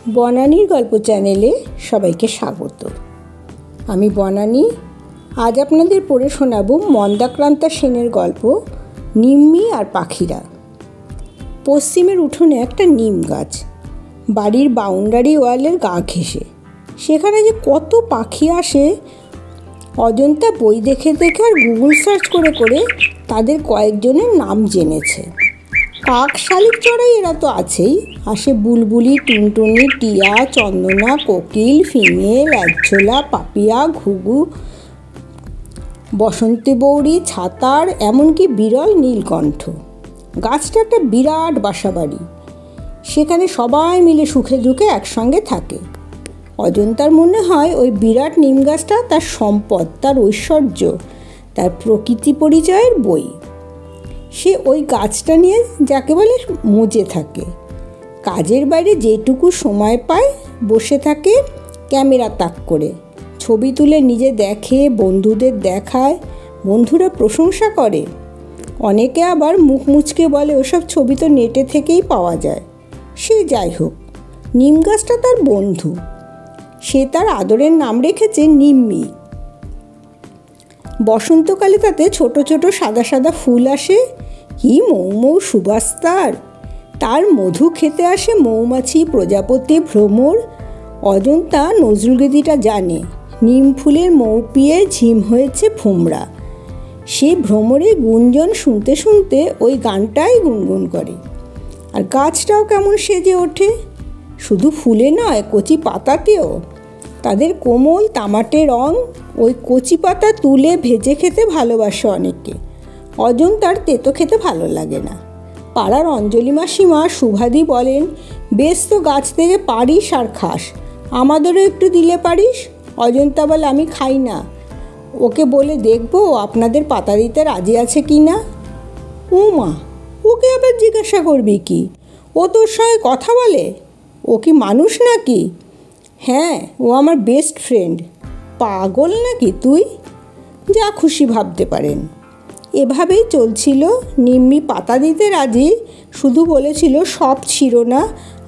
বনানীর গল্প চ্যানেলে সবাইকে স্বাগত। আমি বনানী। আজ আপনাদের পড়ে শোনাব মন্দাক্রান্তা সেনের গল্প নিম্মি আর পাখিরা। পশ্চিমের উঠোনে একটা নিম গাছ, বাড়ির বাউন্ডারি ওয়ালের গা ঘেঁষে। সেখানে যে কত পাখি আসে, অজন্তা বই দেখে দেখে আর গুগল সার্চ করে করে তাদের কয়েকজনের নাম জেনেছে। কাক, শালিক, চড়াই এরা তো আছেই, আসে বুলবুলি, টুনটুনি, টিয়া, চন্দনা, কোকিল, ফিঙে, ল্যাজঝোলা, পাপিয়া, ঘুঘু, বসন্তী বৌড়ি, ছাতার, এমনকি বিরল নীলকণ্ঠ। গাছটা একটা বিরাট বাসাবাড়ি, সেখানে সবাই মিলে সুখে দুঃখে একসঙ্গে থাকে। অজন্তার মনে হয় ওই বিরাট নিম গাছটা তার সম্পদ, তার ঐশ্বর্য, তার প্রকৃতি পরিচয়ের বই। সে ওই গাছটা নিয়ে যাকে বলে মজে থাকে। কাজের বাইরে যেটুকু সময় পায় বসে থাকে ক্যামেরা তাক করে, ছবি তুলে নিজে দেখে, বন্ধুদের দেখায়, বন্ধুরা প্রশংসা করে। অনেকে আবার মুখ মুচকে বলে ওসব ছবি তো নেটে থেকেই পাওয়া যায়। সে যাই হোক, নিম গাছটা তার বন্ধু। সে তার আদরের নাম রেখেছে নিম্মি। বসন্তকালে তাতে ছোট ছোট সাদা সাদা ফুল আসে, কি মৌ মৌ সুবাস তার মধু খেতে আসে মৌমাছি, প্রজাপতি, ভ্রমর। অজন্তা নজরুলগীতিটা জানে, নিম ফুলের মৌ পিয়ে ঝিম হয়েছে ভোমরা। সে ভ্রমরের গুঞ্জন শুনতে শুনতে ওই গানটাই গুনগুন করে। আর গাছটাও কেমন সেজে ওঠে, শুধু ফুলে নয়, কচি পাতাতেও। তাদের কোমল তামাটে রং, ওই কচি পাতা তুলে ভেজে খেতে ভালোবাসে অনেকে। অজন্তার তেতো খেতে ভালো লাগে না। পাড়ার অঞ্জলি মাসিমা, শুভাদি বলেন, বেশ তো গাছ থেকে পারিস আর খাস, আমাদেরও একটু দিলে পারিস। অজন্তা বলে, আমি খাই না। ওকে বলে দেখবো আপনাদের পাতা দিতে রাজি আছে কি না। ও মা, ওকে আবার জিজ্ঞাসা করবি কি? ও তোর সঙ্গে কথা বলে? ও কি মানুষ নাকি? হ্যাঁ, ও আমার বেস্ট ফ্রেন্ড। পাগল নাকি তুই? যা খুশি ভাবতে পারেন। এভাবেই চলছিল। নিম্মি পাতা দিতে রাজি, শুধু বলেছিল সব ছিল না,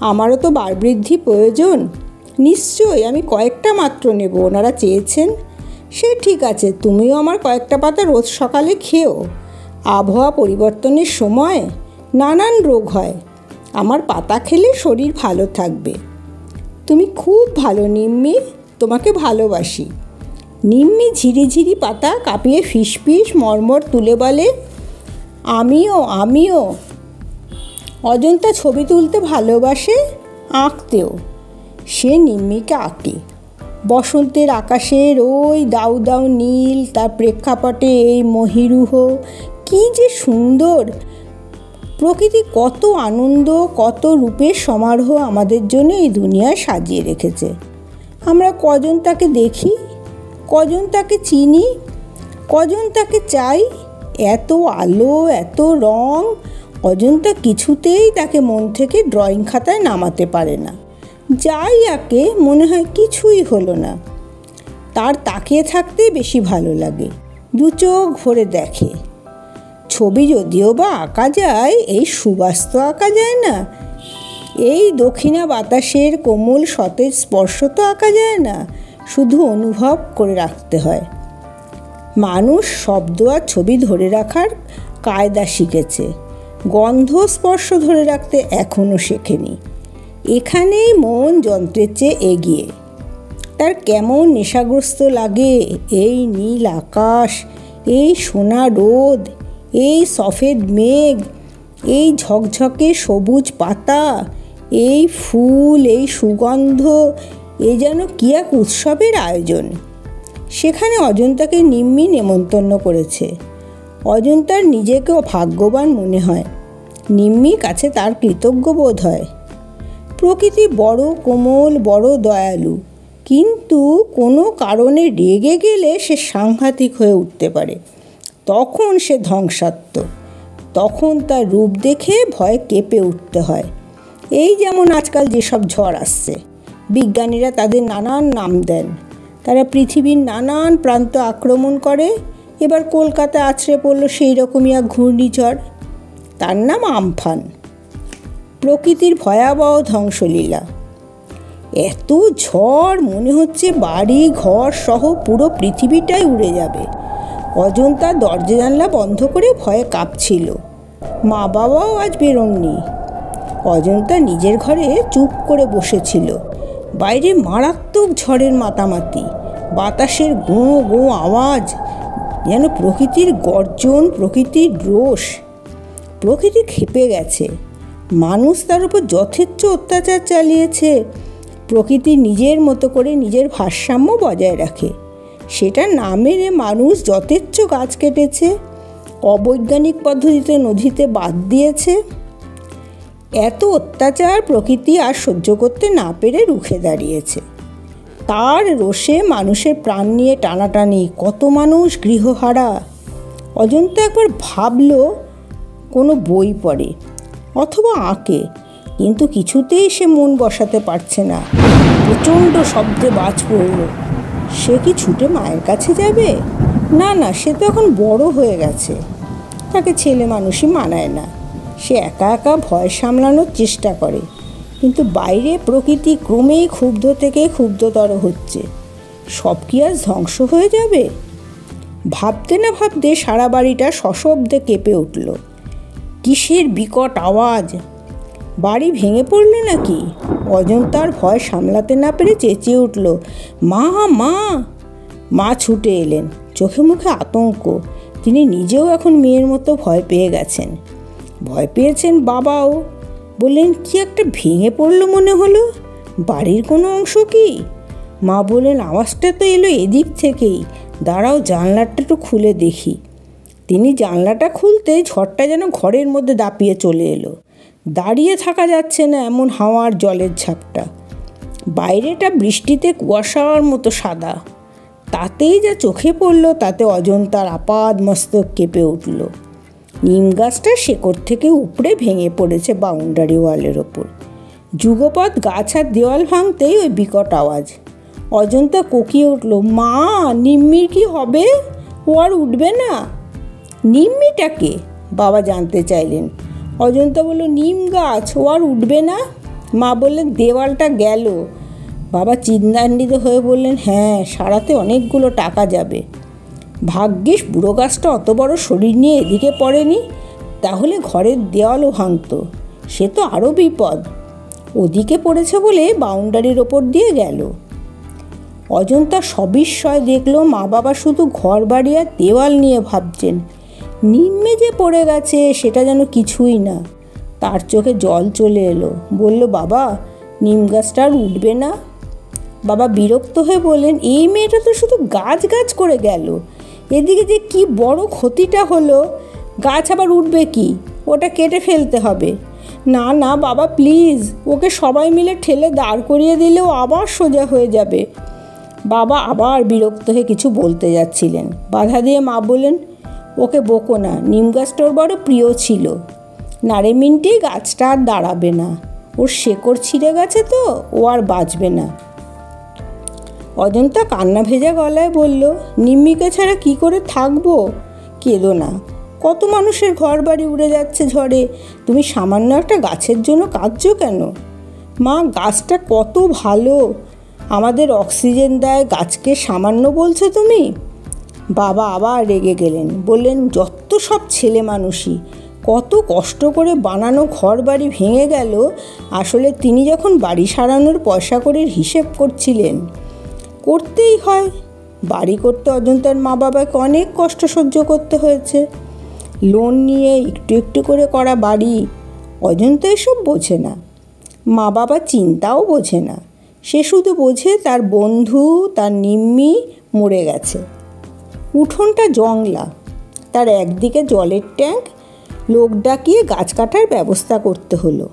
আমারও তো বাড়বৃদ্ধি প্রয়োজন। নিশ্চয়ই, আমি কয়েকটা মাত্র নেব, ওনারা চেয়েছেন। সে ঠিক আছে, তুমিও আমার কয়েকটা পাতা রোজ সকালে খেও। আবহাওয়া পরিবর্তনের সময় নানান রোগ হয়, আমার পাতা খেলে শরীর ভালো থাকবে। তুমি খুব ভালো নিম্মি, তোমাকে ভালোবাসি। নিম্মি ঝিরিঝিরি পাতা কাঁপিয়ে ফিসফিস মর্মর তুলে বলে, আমিও। অজন্তা ছবি তুলতে ভালোবাসে, আঁকতেও। সে নিম্মিকে আঁকে। বসন্তের আকাশের ওই দাউ দাউ নীল, তার প্রেক্ষাপটে এই মহিরুহ, কী যে সুন্দর! প্রকৃতি কত আনন্দ, কত রূপের সমারোহ আমাদের জন্য এই দুনিয়ায় সাজিয়ে রেখেছে। আমরা কজন তাকে দেখি, কজন তাকে চিনি, কজন তাকে চাই? এত আলো, এত রং, অজন্তা কিছুতেই তাকে মন থেকে ড্রয়িং খাতায় নামাতে পারে না। যাই আঁকে মনে হয় কিছুই হলো না। তার তাকিয়ে থাকতে বেশি ভালো লাগে, দু চোখ ভরে দেখে। ছবি যদিও বা আঁকা যায়, এই সুবাস তো আঁকা যায় না। এই দক্ষিণা বাতাসের কোমল সতেজ স্পর্শ তো আঁকা যায় না, শুধু অনুভব করে রাখতে হয়। মানুষ শব্দ আর ছবি ধরে রাখার কায়দা শিখেছে, গন্ধ স্পর্শ ধরে রাখতে এখনও শেখেনি। এখানেই মন যন্ত্রের চেয়ে এগিয়ে। তার কেমন নেশাগ্রস্ত লাগে এই নীল আকাশ, এই সোনা রোদ, এই সফেদ মেঘ, এই ঝকঝকে সবুজ পাতা, এই ফুল, এই সুগন্ধ। এ যেন কি এক উৎসবের আয়োজন। সেখানে অজন্তাকে নিম্মি নেমন্তন্ন করেছে। অজন্তার নিজেকেও ভাগ্যবান মনে হয়, নিম্মির কাছে তার কৃতজ্ঞ বোধ হয়। প্রকৃতি বড় কোমল, বড় দয়ালু, কিন্তু কোনো কারণে রেগে গেলে সে সাংঘাতিক হয়ে উঠতে পারে। তখন সে ধ্বংসাত্মক, তখন তার রূপ দেখে ভয়ে কেঁপে উঠতে হয়। এই যেমন আজকাল যেসব ঝড় আসছে, বিজ্ঞানীরা তাদের নানান নাম দেন। তারা পৃথিবীর নানান প্রান্ত আক্রমণ করে। এবার কলকাতা আছড়ে পড়ল সেই রকমই এক ঘূর্ণিঝড়, তার নাম আমফান। প্রকৃতির ভয়াবহ ধ্বংসলীলা। এত ঝড়, মনে হচ্ছে বাড়ি ঘর সহ পুরো পৃথিবীটাই উড়ে যাবে। অজন্তা দরজা জানলা বন্ধ করে ভয়ে কাঁপছিল। মা বাবাও আজ বেরোননি। অজন্তা নিজের ঘরে চুপ করে বসেছিল। বাইরে মারাত্মক ঝড়ের মাতামাতি, বাতাসের গোঁ গোঁ আওয়াজ, যেন প্রকৃতির গর্জন, প্রকৃতির রোষ। প্রকৃতি ক্ষেপে গেছে। মানুষ তার উপর যথেচ্ছ অত্যাচার চালিয়েছে। প্রকৃতি নিজের মতো করে নিজের ভারসাম্য বজায় রাখে। সেটা না মেনে মানুষ যথেচ্ছ গাছ কেটেছে, অবৈজ্ঞানিক পদ্ধতিতে নদীতে বাঁধ দিয়েছে। এত অত্যাচার প্রকৃতি আর সহ্য করতে না পেরে রুখে দাঁড়িয়েছে। তার রোষে মানুষের প্রাণ নিয়ে টানাটানি, কত মানুষ গৃহহারা। অজন্তা একবার ভাবল কোনো বই পড়ে অথবা আঁকে, কিন্তু কিছুতেই সে মন বসাতে পারছে না। প্রচণ্ড শব্দে বাজ পড়ল। সে কি ছুটে মায়ের কাছে যাবে? না না, সে তো এখন বড় হয়ে গেছে, তাকে ছেলে মানুষই মানায় না। সে একা একা ভয় সামলানোর চেষ্টা করে, কিন্তু বাইরে প্রকৃতি ক্রমেই ক্ষুব্ধ থেকে ক্ষুব্ধতর হচ্ছে। সব কি আজ ধ্বংস হয়ে যাবে? ভাবতে না ভাবতে সারা বাড়িটা সশব্দে কেঁপে উঠল। কিসের বিকট আওয়াজ? বাড়ি ভেঙে পড়ল নাকি? অজন্তার ভয় সামলাতে না পেরে চেঁচিয়ে উঠল, মা মা! মা ছুটে এলেন, চোখে মুখে আতঙ্ক। তিনি নিজেও এখন মেয়ের মতো ভয় পেয়ে গেছেন। ভয় পেয়েছেন বাবাও। বললেন, কি একটা ভেঙে পড়লো মনে হলো, বাড়ির কোনো অংশ কি? মা বললেন, আওয়াজটা তো এলো এদিক থেকেই, দাঁড়াও জানলাটা একটু খুলে দেখি। তিনি জানলাটা খুলতে ঝড়টা যেন ঘরের মধ্যে দাপিয়ে চলে এলো। দাঁড়িয়ে থাকা যাচ্ছে না, এমন হাওয়ার জলের ঝাপটা। বাইরেটা বৃষ্টিতে কুয়াশার মতো সাদা। তাতেই যা চোখে পড়ল, তাতে অজন্তার আপাদ মস্তক কেঁপে উঠল। নিম গাছটা শেকড় থেকে উপড়ে ভেঙে পড়েছে বাউন্ডারি ওয়ালের ওপর। যুগপৎ গাছ আর দেওয়াল ভাঙতেই ওই বিকট আওয়াজ। অজন্তা কোকিয়ে উঠল, মা, নিম্মির কি হবে? ও আর উঠবে না? নিম্মিটাকে? বাবা জানতে চাইলেন। অজন্তা বলল, নিম গাছ, ও আর উঠবে না? মা বললেন, দেওয়ালটা গেল। বাবা চিন্তান্বিত হয়ে বললেন, হ্যাঁ, সারাতে অনেকগুলো টাকা যাবে। ভাগ্যিস বুড়ো গাছটা অত বড় শরীর নিয়ে এদিকে পড়েনি, তাহলে ঘরের দেওয়ালও ভাঙত। সে তো আরও বিপদ। ওদিকে পড়েছে বলে বাউন্ডারির ওপর দিয়ে গেল। অজন্তা সবিস্ময় দেখল মা বাবা শুধু ঘর বাড়ি আর দেওয়াল নিয়ে ভাবছেন। নিম্মে যে পড়ে গেছে সেটা যেন কিছুই না। তার চোখে জল চলে এলো। বলল, বাবা, নিম গাছটা আর উঠবে না? বাবা বিরক্ত হয়ে বললেন, এই মেয়েটা তো শুধু গাছ গাছ করে গেল, এদিকে যে কি বড় ক্ষতিটা হলো। গাছ আবার উঠবে কি? ওটা কেটে ফেলতে হবে। না না বাবা, প্লিজ, ওকে সবাই মিলে ঠেলে দাঁড় করিয়ে দিলেও আবার সোজা হয়ে যাবে। বাবা আবার বিরক্ত হয়ে কিছু বলতে যাচ্ছিলেন। বাধা দিয়ে মা বললেন, ওকে বকো না, নিম গাছটা ওর বড় প্রিয় ছিল। নারে মিনিটেই গাছটা আর দাঁড়াবে না, ওর শেকড় ছিঁড়ে গেছে তো, ও আর বাঁচবে না। অজন্তা কান্না ভেজা গলায় বলল, নিম্মিকে ছাড়া কি করে থাকবো? কেঁদো না, কত মানুষের ঘর বাড়ি উড়ে যাচ্ছে ঝড়ে, তুমি সামান্য একটা গাছের জন্য কাঁদছো কেন? মা, গাছটা কত ভালো, আমাদের অক্সিজেন দেয়, গাছকে সামান্য বলছো তুমি? বাবা আবার রেগে গেলেন। বললেন, যত সব ছেলে মানুষই, কত কষ্ট করে বানানো ঘর বাড়ি ভেঙে গেল। আসলে তিনি যখন বাড়ি সারানোর পয়সা করে হিসেব করছিলেন। করতেই হয়, বাড়ি করতে অজন্তার মা বাবাকে অনেক কষ্ট সহ্য করতে হয়েছে। লোন নিয়ে একটু একটু করে করা বাড়ি। অজন্তা এসব বোঝে না, মা বাবা চিন্তাও বোঝে না। সে শুধু বোঝে তার বন্ধু, তার নিম্মি মরে গেছে। উঠোনটা জংলা, তার একদিকে জলের ট্যাঙ্ক, লোক ডাকিয়ে গাছ কাটার ব্যবস্থা করতে হলো।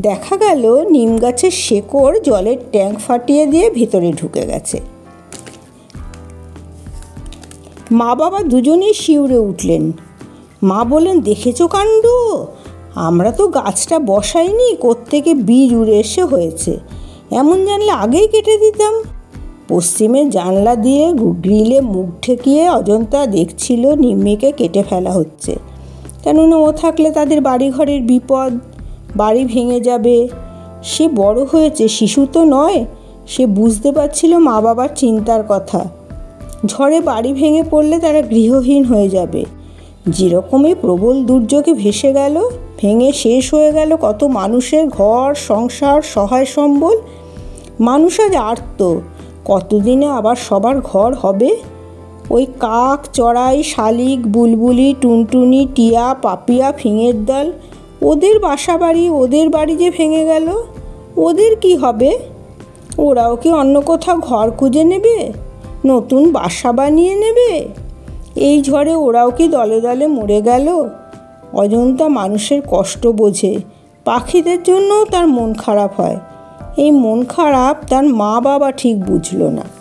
দেখা গেল নিম গাছের শেকড় জলের ট্যাঙ্ক ফাটিয়ে দিয়ে ভিতরে ঢুকে গেছে। মা বাবা দুজনেই শিউরে উঠলেন। মা বললেন, দেখেছো কাণ্ড, আমরা তো গাছটা বসাইনি, কোত্থেকে বীজ উড়ে এসে হয়েছে। এমন জানলে আগেই কেটে দিতাম। পশ্চিমের জানলা দিয়ে গ্রিলে মুখ ঠেকিয়ে অজন্তা দেখছিল নিম্মিকে কেটে ফেলা হচ্ছে। কেননা ও থাকলে তাদের বাড়িঘরের বিপদ, বাড়ি ভেঙে যাবে। সে বড় হয়েছে, শিশু তো নয়। সে বুঝতে পারছিল মা বাবার চিন্তার কথা। ঝড়ে বাড়ি ভেঙে পড়লে তারা গৃহহীন হয়ে যাবে। যেরকমই প্রবল দুর্যোগে ভেসে গেল, ভেঙে শেষ হয়ে গেল কত মানুষের ঘর, সংসার, সহায় সম্বল। মানুষ আজ আর্ত, কতদিনে আবার সবার ঘর হবে? ওই কাক, চড়াই, শালিক, বুলবুলি, টুনটুনি, টিয়া, পাপিয়া, ফিঙের দল, ওদের বাসা বাড়ি, ওদের বাড়ি যে ভেঙে গেল, ওদের কি হবে? ওরাও কি অন্য কোথাও ঘর খুঁজে নেবে, নতুন বাসা বানিয়ে নেবে? এই ঝড়ে ওরাও কি দলে দলে মরে গেল? অজন্তা মানুষের কষ্ট বোঝে, পাখিদের জন্যও তার মন খারাপ হয়। এই মন খারাপ তার মা বাবা ঠিক বুঝল না।